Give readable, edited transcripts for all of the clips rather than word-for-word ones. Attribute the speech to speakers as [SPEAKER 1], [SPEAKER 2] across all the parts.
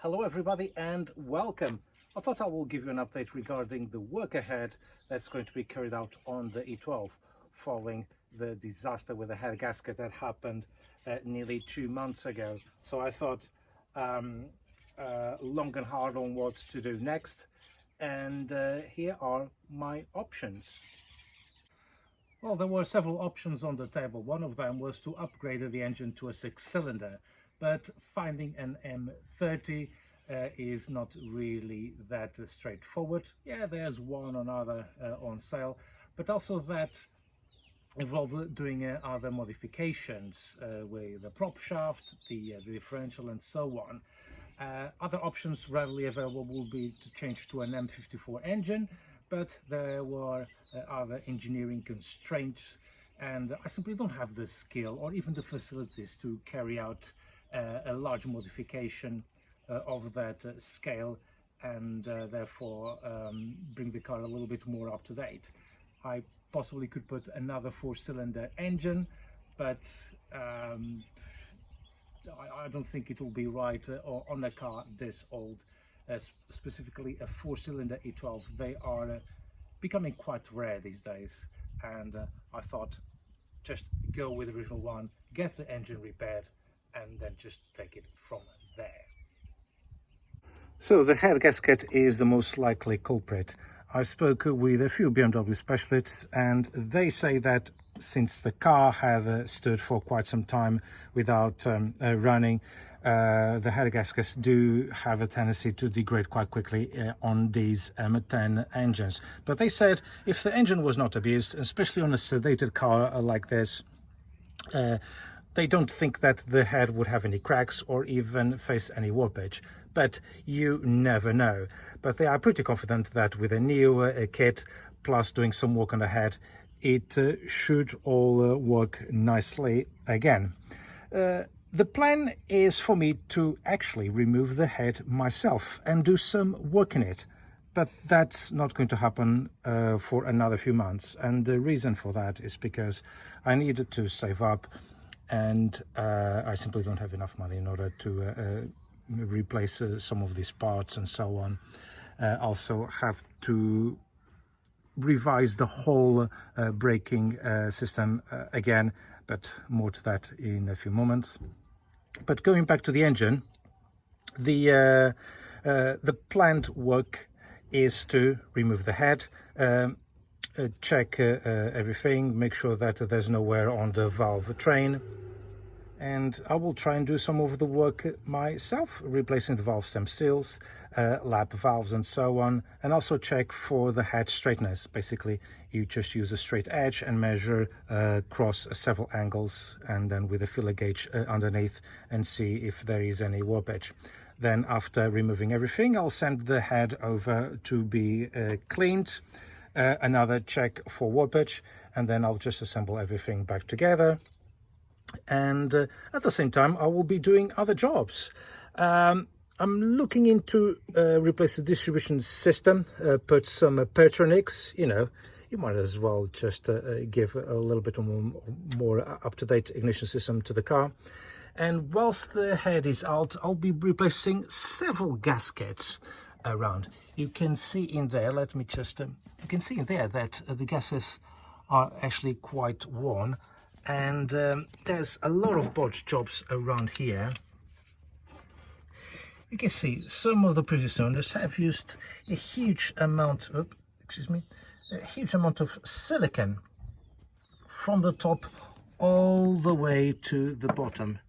[SPEAKER 1] Hello everybody and welcome. I thought I will give you an update regarding the work ahead that's going to be carried out on the E12 following the disaster with the head gasket that happened nearly 2 months ago. So I thought long and hard on what to do next, and here are my options. Well, there were several options on the table. One of them was to upgrade the engine to a 6-cylinder, but finding an M30 is not really that straightforward. Yeah, there's one or another on sale, but also that involve doing other modifications with the prop shaft, the differential and so on. Other options readily available will be to change to an M54 engine, but there were other engineering constraints, and I simply don't have the skill or even the facilities to carry out a large modification of that scale, and therefore bring the car a little bit more up to date. I possibly could put another 4-cylinder engine, but I don't think it will be right on a car this old, specifically a 4-cylinder E12. They are becoming quite rare these days, and I thought just go with the original one, get the engine repaired, and then just take it from there. So the head gasket is the most likely culprit. I spoke with a few BMW specialists, and they say that since the car had stood for quite some time without running, the head gaskets do have a tendency to degrade quite quickly on these M10 engines. But they said if the engine was not abused, especially on a sedated car like this, they don't think that the head would have any cracks or even face any warpage. But you never know. But they are pretty confident that with a new kit plus doing some work on the head, it should all work nicely again. The plan is for me to actually remove the head myself and do some work in it, but that's not going to happen for another few months. And the reason for that is because I needed to save up, and I simply don't have enough money in order to replace some of these parts and so on. Also have to revise the whole braking system again, but more to that in a few moments. But going back to the engine, the planned work is to remove the head, check everything, make sure that there's no wear on the valve train, and I will try and do some of the work myself, replacing the valve stem seals, lap valves and so on, and also check for the head straightness. Basically, you just use a straight edge and measure across several angles, and then with a filler gauge underneath, and see if there is any warpage. Then after removing everything, I'll send the head over to be cleaned, another check for warpage, and then I'll just assemble everything back together. And at the same time, I will be doing other jobs. I'm looking into replace the distribution system, put some Pertronics. You know, you might as well just give a little bit more up-to-date ignition system to the car. And whilst the head is out, I'll be replacing several gaskets around. You can see in there, let me just, you can see in there that the gaskets are actually quite worn. And there's a lot of bodge jobs around here. You can see some of the previous owners have used a huge amount of, a huge amount of silicone from the top all the way to the bottom.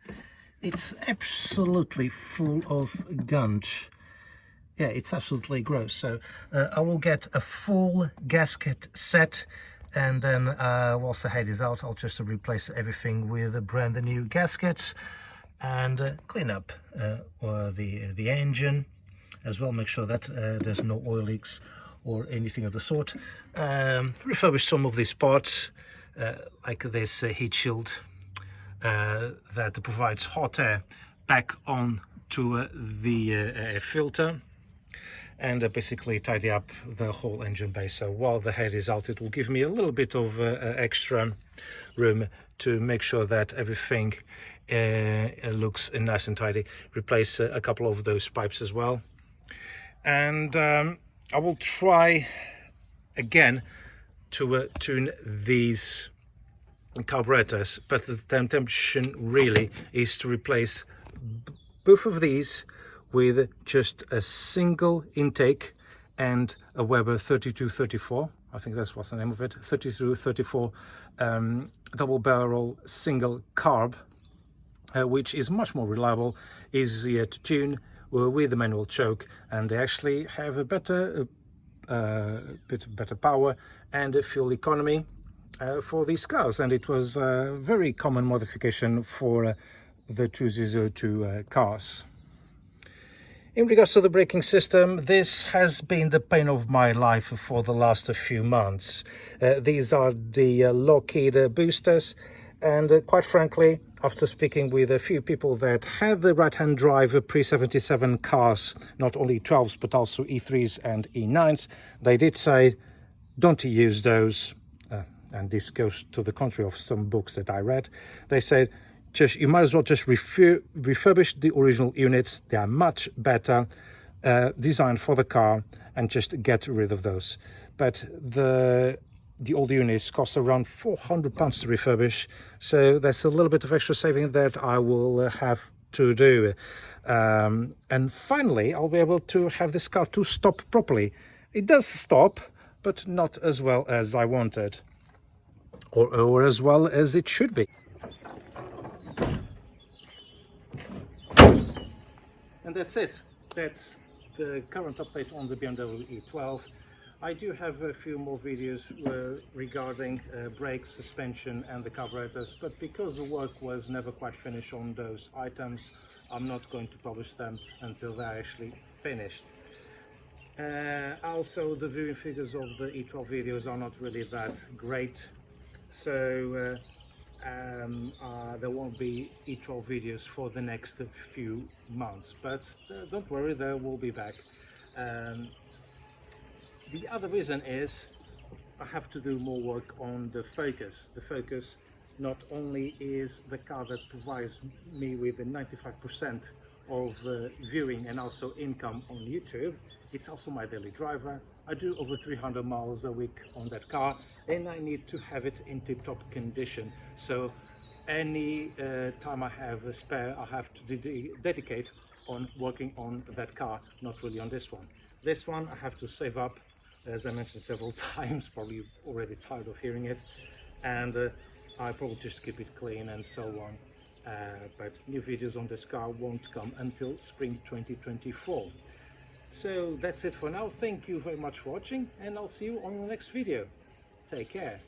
[SPEAKER 1] It's absolutely full of gunge. Yeah, it's absolutely gross. So I will get a full gasket set, and then whilst the head is out, I'll just replace everything with a brand new gasket and clean up the engine as well. Make sure that there's no oil leaks or anything of the sort. Refurbish some of these parts, like this heat shield that provides hot air back on to the air filter. and basically tidy up the whole engine bay. So while the head is out, it will give me a little bit of extra room to make sure that everything looks nice and tidy. Replace a couple of those pipes as well, and I will try again to tune these carburetors, but the temptation really is to replace both of these with just a single intake and a Weber 3234. I think that's what's the name of it, 3234 double barrel single carb, which is much more reliable, easier to tune with the manual choke, and they actually have a better bit better power and fuel economy for these cars. And it was a very common modification for the 2002 cars. In regards to the braking system, this has been the pain of my life for the last few months. These are the low-keyed boosters, and quite frankly, after speaking with a few people that had the right-hand drive pre-77 cars, not only 12s but also E3s and E9s, they did say don't use those, and this goes to the contrary of some books that I read. They said you might as well just refurbish the original units. They are much better designed for the car, and just get rid of those. But the old units cost around £400 to refurbish, so that's a little bit of extra saving that I will have to do. And finally, I'll be able to have this car to stop properly. It does stop, but not as well as I wanted, or as well as it should be. And that's it. That's the current update on the BMW E12. I do have a few more videos regarding brakes, suspension and the carburetors, but because the work was never quite finished on those items, I'm not going to publish them until they're actually finished. Also, the viewing figures of the E12 videos are not really that great, so there won't be E12 videos for the next few months, but don't worry, they will be back. The other reason is I have to do more work on the Focus. The Focus not only is the car that provides me with 95% of viewing and also income on YouTube, it's also my daily driver. I do over 300 miles a week on that car, and I need to have it in tip-top condition. So any time I have a spare, I have to dedicate on working on that car, not really on this one. This one I have to save up, as I mentioned several times, probably already tired of hearing it, and I probably just keep it clean and so on. But new videos on this car won't come until spring 2024. So that's it for now. Thank you very much for watching, and I'll see you on the next video. Take care.